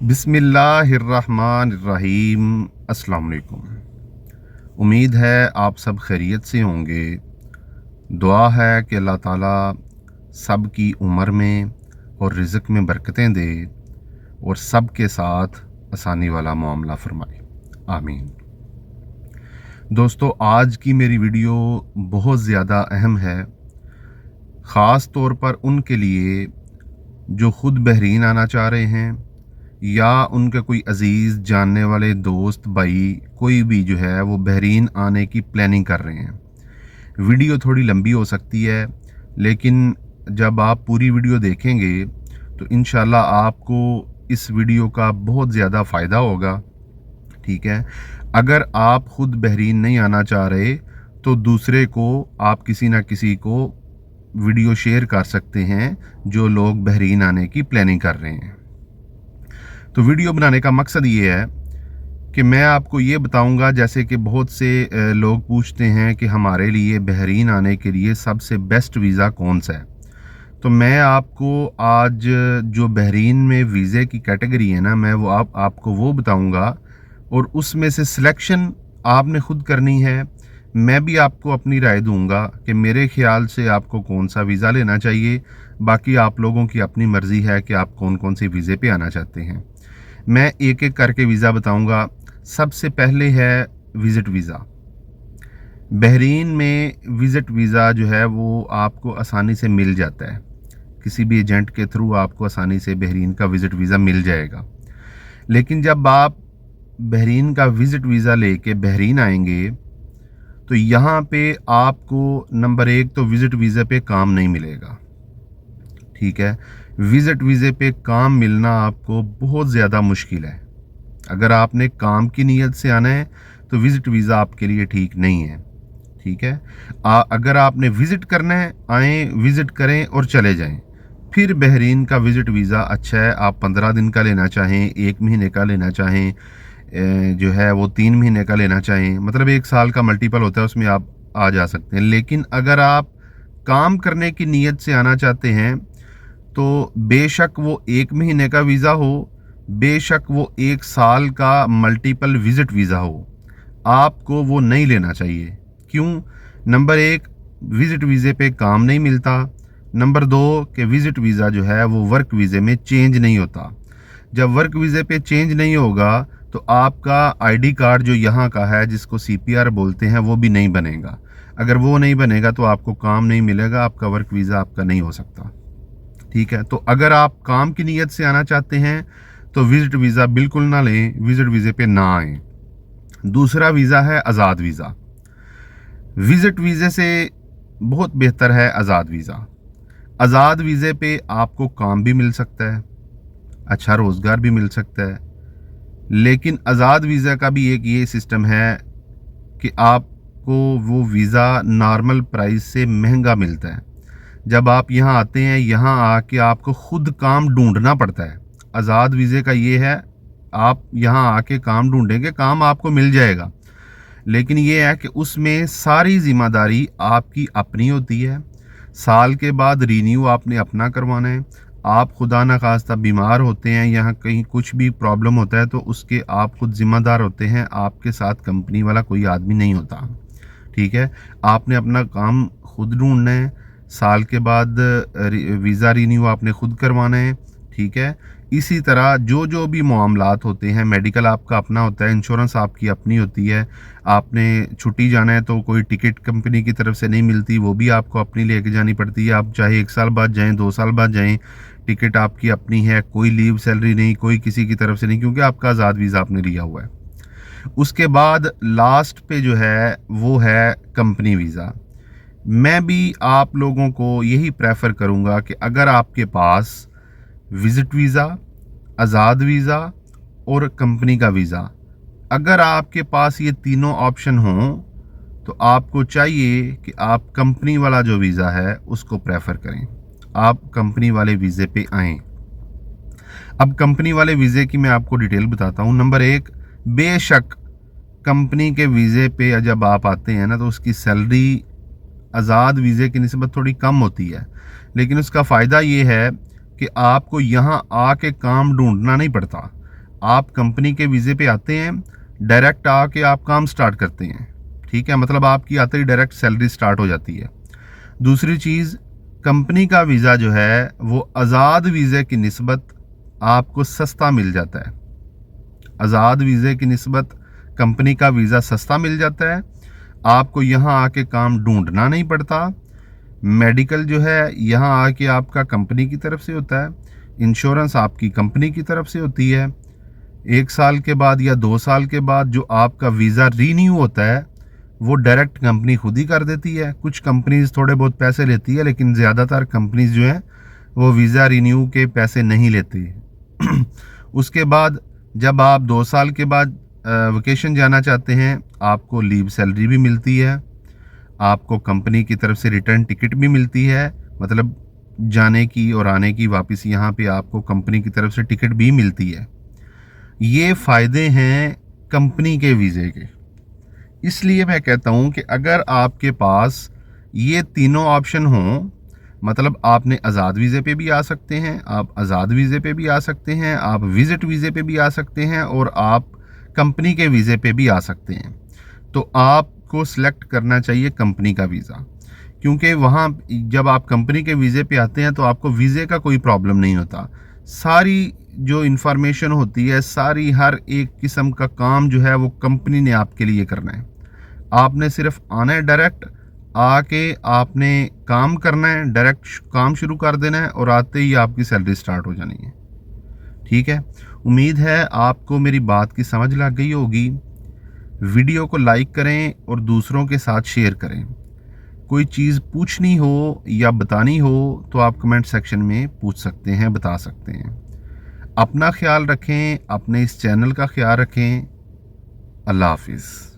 बिस्मिल्लाहिर्रहमानिर्रहीम। अस्सलाम वालेकुम। उम्मीद है आप सब खैरियत से होंगे। दुआ है कि अल्लाह ताला सब की उम्र में और रिज़्क़ में बरकतें दे और सब के साथ आसानी वाला मामला फरमाए, आमीन। दोस्तों, आज की मेरी वीडियो बहुत ज़्यादा अहम है, ख़ास तौर पर उनके लिए जो ख़ुद बहरीन आना चाह रहे हैं या उनके कोई अज़ीज़ जानने वाले दोस्त भाई कोई भी जो है वो बहरीन आने की प्लानिंग कर रहे हैं। वीडियो थोड़ी लंबी हो सकती है, लेकिन जब आप पूरी वीडियो देखेंगे तो इंशाल्लाह आपको इस वीडियो का बहुत ज़्यादा फ़ायदा होगा। ठीक है, अगर आप ख़ुद बहरीन नहीं आना चाह रहे तो दूसरे को आप किसी ना किसी को वीडियो शेयर कर सकते हैं जो लोग बहरीन आने की प्लानिंग कर रहे हैं। तो वीडियो बनाने का मकसद ये है कि मैं आपको ये बताऊंगा, जैसे कि बहुत से लोग पूछते हैं कि हमारे लिए बहरीन आने के लिए सबसे बेस्ट वीज़ा कौन सा है। तो मैं आपको आज जो बहरीन में वीज़े की कैटेगरी है ना, मैं वो आपको वो बताऊंगा और उसमें से सिलेक्शन आपने ख़ुद करनी है। मैं भी आपको अपनी राय दूंगा कि मेरे ख्याल से आपको कौन सा वीज़ा लेना चाहिए। बाकी आप लोगों की अपनी मर्ज़ी है कि आप कौन कौन से वीज़े पे आना चाहते हैं। मैं एक एक करके वीज़ा बताऊंगा। सबसे पहले है विज़िट वीज़ा। बहरीन में विज़िट वीज़ा जो है वो आपको आसानी से मिल जाता है, किसी भी एजेंट के थ्रू आपको आसानी से बहरीन का विज़िट वीज़ा मिल जाएगा। लेकिन जब आप बहरीन का विज़िट वीज़ा लेके बहरीन आएंगे तो यहाँ पे आपको नंबर एक तो विज़िट वीज़े पे काम नहीं मिलेगा। ठीक है, विज़िट वीज़े पे काम मिलना आपको बहुत ज़्यादा मुश्किल है। अगर आपने काम की नीयत से आना है तो विज़िट वीज़ा आपके लिए ठीक नहीं है। ठीक है, अगर आपने विज़िट करना है, आएँ, विज़िट करें और चले जाएं। फिर बहरीन का विज़िट वीज़ा अच्छा है। आप 15 दिन का लेना चाहें, 1 महीने का लेना चाहें, जो है वो 3 महीने का लेना चाहें, मतलब 1 साल का मल्टीपल होता है, उसमें आप आ जा सकते हैं। लेकिन अगर आप काम करने की नीयत से आना चाहते हैं तो बेशक वो 1 महीने का वीज़ा हो, बेशक वो 1 साल का मल्टीपल विज़िट वीज़ा हो, आपको वो नहीं लेना चाहिए। क्यों? नंबर 1, विज़िट वीज़े पे काम नहीं मिलता। नंबर 2 कि विज़िट वीज़ा जो है वो वर्क वीज़े में चेंज नहीं होता। जब वर्क वीज़े पे चेंज नहीं होगा तो आपका आईडी कार्ड जो यहाँ का है, जिसको सीपीआर बोलते हैं, वो भी नहीं बनेगा। अगर वो नहीं बनेगा तो आपको काम नहीं मिलेगा, आपका वर्क वीज़ा आपका नहीं हो सकता। ठीक है, तो अगर आप काम की नीयत से आना चाहते हैं तो विज़िट वीज़ा बिल्कुल ना लें, विज़िट वीज़े पे ना आएँ। दूसरा वीज़ा है आज़ाद वीज़ा। विज़िट वीज़े से बहुत बेहतर है आज़ाद वीज़ा। आज़ाद वीज़े पे आपको काम भी मिल सकता है, अच्छा रोज़गार भी मिल सकता है। लेकिन आज़ाद वीज़ा का भी एक ये सिस्टम है कि आपको वो वीज़ा नॉर्मल प्राइस से महंगा मिलता है। जब आप यहाँ आते हैं, यहाँ आके आपको खुद काम ढूंढना पड़ता है। आज़ाद वीज़े का ये है, आप यहाँ आके काम ढूंढेंगे, काम आपको मिल जाएगा, लेकिन ये है कि उसमें सारी जिम्मेदारी आपकी अपनी होती है। साल के बाद रीन्यू आपने अपना करवाना है। आप खुदा न खास्ता बीमार होते हैं, यहाँ कहीं कुछ भी प्रॉब्लम होता है तो उसके आप खुद ज़िम्मेदार होते हैं, आपके साथ कंपनी वाला कोई आदमी नहीं होता। ठीक है, आपने अपना काम खुद ढूंढना है। साल के बाद वीज़ा रीन्यू आपने खुद करवाना है। ठीक है, इसी तरह जो जो भी मामलात होते हैं, मेडिकल आपका अपना होता है, इंश्योरेंस आपकी अपनी होती है। आपने छुट्टी जाना है तो कोई टिकट कंपनी की तरफ से नहीं मिलती, वो भी आपको अपनी लेके जानी पड़ती है। आप चाहे 1 साल बाद जाएं, 2 साल बाद जाएं, टिकट आपकी अपनी है। कोई लीव सैलरी नहीं, कोई किसी की तरफ से नहीं, क्योंकि आपका आज़ाद वीज़ा आपने लिया हुआ है। उसके बाद लास्ट पे जो है वो है कंपनी वीज़ा। मैं भी आप लोगों को यही प्रेफर करूंगा कि अगर आपके पास विज़िट वीज़ा, आज़ाद वीज़ा और कंपनी का वीज़ा, अगर आपके पास ये तीनों ऑप्शन हों तो आपको चाहिए कि आप कंपनी वाला जो वीज़ा है उसको प्रेफर करें, आप कंपनी वाले वीज़े पे आएँ। अब कंपनी वाले वीज़े की मैं आपको डिटेल बताता हूँ। नंबर 1, बेशक कंपनी के वीज़े पे जब आप आते हैं ना तो उसकी सैलरी आज़ाद वीज़े की निस्बत थोड़ी कम होती है, लेकिन उसका फ़ायदा ये है कि आपको यहाँ आके काम ढूंढना नहीं पड़ता। आप कंपनी के वीज़े पे आते हैं, डायरेक्ट आके आप काम स्टार्ट करते हैं, ठीक है, मतलब आपकी आते ही डायरेक्ट सैलरी स्टार्ट हो जाती है। दूसरी चीज़, कंपनी का वीज़ा जो है वो आज़ाद वीज़े की निस्बत आपको सस्ता मिल जाता है। आज़ाद वीज़े की निस्बत कंपनी का वीज़ा सस्ता मिल जाता है। आपको यहाँ आके काम ढूंढना नहीं पड़ता। मेडिकल जो है यहाँ आके आपका कंपनी की तरफ से होता है। इंश्योरेंस आपकी कंपनी की तरफ से होती है। 1 साल के बाद या 2 साल के बाद जो आपका वीज़ा रीन्यू होता है वो डायरेक्ट कंपनी खुद ही कर देती है। कुछ कंपनीज थोड़े बहुत पैसे लेती है, लेकिन ज़्यादातर कंपनीज जो हैं वो वीज़ा रिन्यू के पैसे नहीं लेती। उसके बाद जब आप 2 साल के बाद वेकेशन जाना चाहते हैं, आपको लीव सैलरी भी मिलती है, आपको कंपनी की तरफ से रिटर्न टिकट भी मिलती है, मतलब जाने की और आने की, वापस यहाँ पे आपको कंपनी की तरफ से टिकट भी मिलती है। ये फ़ायदे हैं कंपनी के वीज़े के। इसलिए मैं कहता हूँ कि अगर आपके पास ये तीनों ऑप्शन हों, मतलब आपने आज़ाद वीज़े पे भी आ सकते हैं, आप आज़ाद वीज़े पे भी आ सकते हैं, आप विज़िट वीज़े पे भी आ सकते हैं, और आप कंपनी के वीज़े पे भी आ सकते हैं, तो आपको सिलेक्ट करना चाहिए कंपनी का वीज़ा। क्योंकि वहाँ जब आप कंपनी के वीज़े पे आते हैं तो आपको वीज़े का कोई प्रॉब्लम नहीं होता। सारी जो इन्फॉर्मेशन होती है, सारी हर एक किस्म का काम जो है वो कंपनी ने आपके लिए करना है। आपने सिर्फ आना है, डायरेक्ट आके आपने काम करना है, डायरेक्ट काम शुरू कर देना है, और आते ही आपकी सैलरी स्टार्ट हो जानी है। ठीक है, उम्मीद है आपको मेरी बात की समझ लग गई होगी। वीडियो को लाइक करें और दूसरों के साथ शेयर करें। कोई चीज़ पूछनी हो या बतानी हो तो आप कमेंट सेक्शन में पूछ सकते हैं, बता सकते हैं। अपना ख्याल रखें, अपने इस चैनल का ख्याल रखें। अल्लाह हाफिज़।